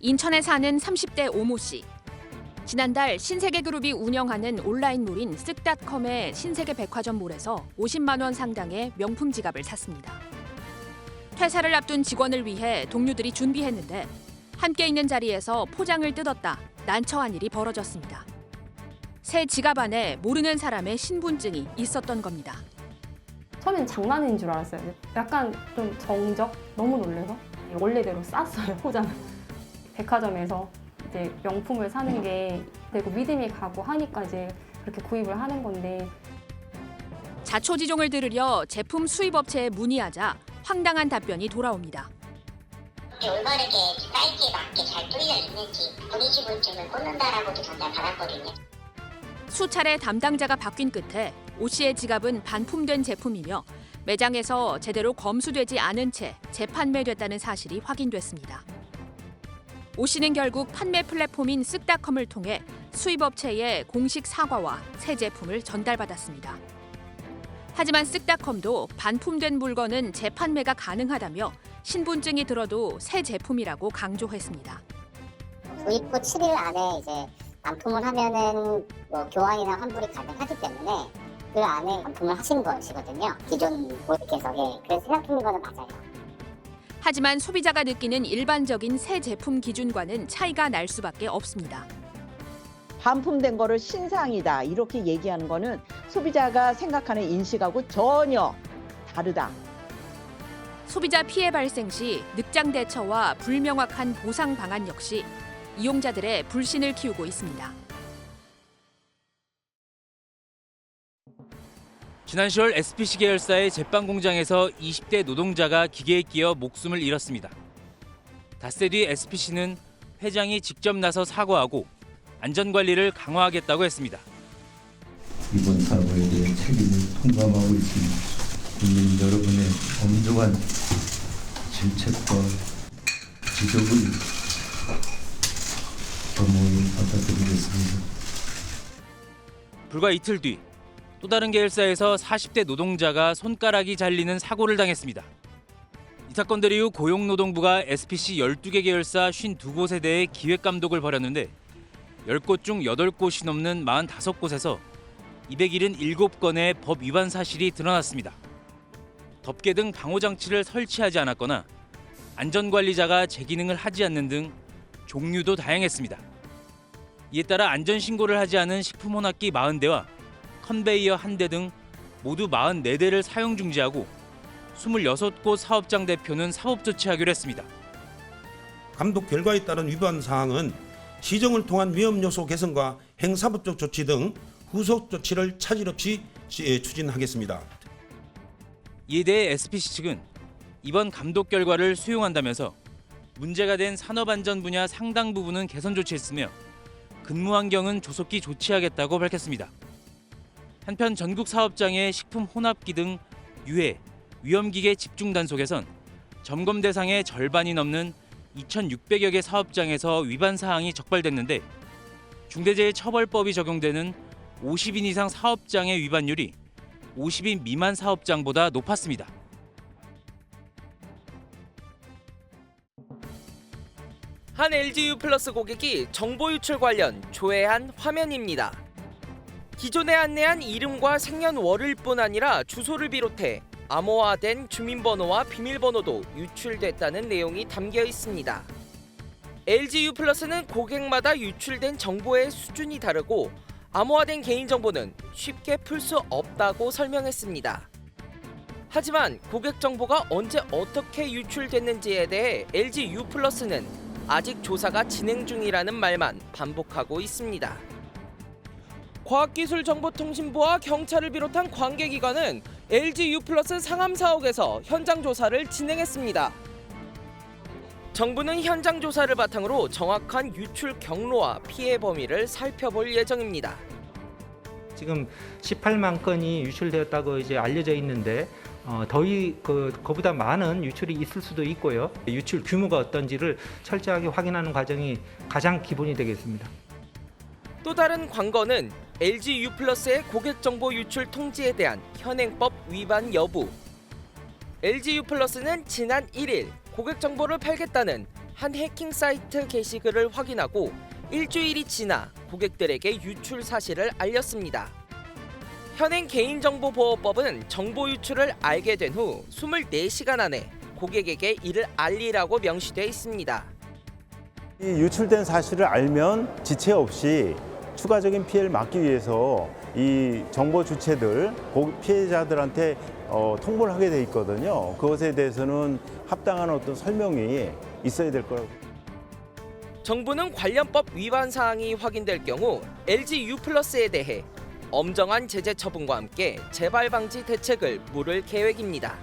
인천에 사는 30대 오모 씨. 지난달 신세계그룹이 운영하는 온라인몰인 쓱닷컴의 신세계 백화점몰에서 50만 원 상당의 명품 지갑을 샀습니다. 퇴사를 앞둔 직원을 위해 동료들이 준비했는데 함께 있는 자리에서 포장을 뜯었다 난처한 일이 벌어졌습니다. 새 지갑 안에 모르는 사람의 신분증이 있었던 겁니다. 처음엔 장난인 줄 알았어요. 약간 좀 정적? 너무 놀래서 원래대로 쌌어요, 포장을. 백화점에서 이제 명품을 사는 게 되고 믿음이 가고 하니까 이제 그렇게 구입을 하는 건데. 자초지종을 들으려 제품 수입업체에 문의하자 황당한 답변이 돌아옵니다. 올바르게 사이즈에 맞게 잘 뚫려 있는지 본인신분증을 꽂는다라고도 전달받았거든요. 수차례 담당자가 바뀐 끝에 오 씨의 지갑은 반품된 제품이며 매장에서 제대로 검수되지 않은 채 재판매됐다는 사실이 확인됐습니다. 오 씨는 결국 판매 플랫폼인 쓱닷컴을 통해 수입업체에 공식 사과와 새 제품을 전달받았습니다. 하지만 쓱닷컴도 반품된 물건은 재판매가 가능하다며 신분증이 들어도 새 제품이라고 강조했습니다. 구입 후 7일 안에 이제 반품을 하면은 교환이나 환불이 가능하기 때문에 그 안에 반품을 하신 것이거든요. 기존 고객께서. 그래서 생각하는 거는 맞아요. 하지만 소비자가 느끼는 일반적인 새 제품 기준과는 차이가 날 수밖에 없습니다. 반품된 거를 신상이다 이렇게 얘기하는 거는 소비자가 생각하는 인식하고 전혀 다르다. 소비자 피해 발생 시 늑장 대처와 불명확한 보상 방안 역시 이용자들의 불신을 키우고 있습니다. 지난 10월 SPC 계열사의 제빵 공장에서 20대 노동자가 기계에 끼어 목숨을 잃었습니다. 닷새 뒤 SPC는 회장이 직접 나서 사과하고 안전관리를 강화하겠다고 했습니다. 이번 사고에 대해 책임을 통감하고 있습니다. 국민 여러분의 엄중한 질책과 지적을 겸허히 받아들이겠습니다. 불과 이틀 뒤 또 다른 계열사에서 40대 노동자가 손가락이 잘리는 사고를 당했습니다. 이 사건들 이후 고용노동부가 SPC 12개 계열사 52곳에 대해 기획감독을 벌였는데 10곳 중 8곳이 넘는 45곳에서 277건의 법 위반 사실이 드러났습니다. 덮개 등 방호장치를 설치하지 않았거나 안전관리자가 제 기능을 하지 않는 등 종류도 다양했습니다. 이에 따라 안전신고를 하지 않은 식품혼합기 40대와 컨베이어 1대 등 모두 44대를 사용 중지하고 26곳 사업장 대표는 사법 조치하기로 했습니다. 감독 결과에 따른 위반 사항은 시정을 통한 위험 요소 개선과 행사법적 조치 등 후속 조치를 차질 없이 추진하겠습니다. 이에 대해 SPC 측은 이번 감독 결과를 수용한다면서 문제가 된 산업안전 분야 상당 부분은 개선 조치했으며 근무 환경은 조속히 조치하겠다고 밝혔습니다. 한편 전국 사업장의 식품 혼합기 등 유해, 위험기계 집중 단속에선 점검 대상의 절반이 넘는 2,600여 개 사업장에서 위반 사항이 적발됐는데 중대재해처벌법이 적용되는 50인 이상 사업장의 위반율이 50인 미만 사업장보다 높았습니다. 한 LGU 플러스 고객이 정보 유출 관련 조회한 화면입니다. 기존에 안내한 이름과 생년월일 뿐 아니라 주소를 비롯해 암호화된 주민번호와 비밀번호도 유출됐다는 내용이 담겨 있습니다. LGU 플러스는 고객마다 유출된 정보의 수준이 다르고 암호화된 개인정보는 쉽게 풀 수 없다고 설명했습니다. 하지만 고객 정보가 언제 어떻게 유출됐는지에 대해 LGU 플러스는 아직 조사가 진행 중이라는 말만 반복하고 있습니다. 과학기술정보통신부와 경찰을 비롯한 관계기관은 LGU 플러스 상암 사옥에서 현장 조사를 진행했습니다. 정부는 현장 조사를 바탕으로 정확한 유출 경로와 피해 범위를 살펴볼 예정입니다. 지금 18만 건이 유출되었다고 이제 알려져 있는데 그보다 많은 유출이 있을 수도 있고요. 유출 규모가 어떤지를 철저하게 확인하는 과정이 가장 기본이 되겠습니다. 또 다른 관건은 LGU 플러스의 고객정보 유출 통지에 대한 현행법 위반 여부. LGU 플러스는 지난 1일 고객 정보를 팔겠다는 한 해킹 사이트 게시글을 확인하고 일주일이 지나 고객들에게 유출 사실을 알렸습니다. 현행 개인정보보호법은 정보 유출을 알게 된 후 24시간 안에 고객에게 이를 알리라고 명시돼 있습니다. 이 유출된 사실을 알면 지체 없이 추가적인 피해를 막기 위해서 이 정보 주체들, 피해자들한테 통보를 하게 돼 있거든요. 그것에 대해서는 합당한 어떤 설명이 있어야 될 거라고. 정부는 관련법 위반 사항이 확인될 경우 LG U+에 대해 엄정한 제재 처분과 함께 재발 방지 대책을 물을 계획입니다.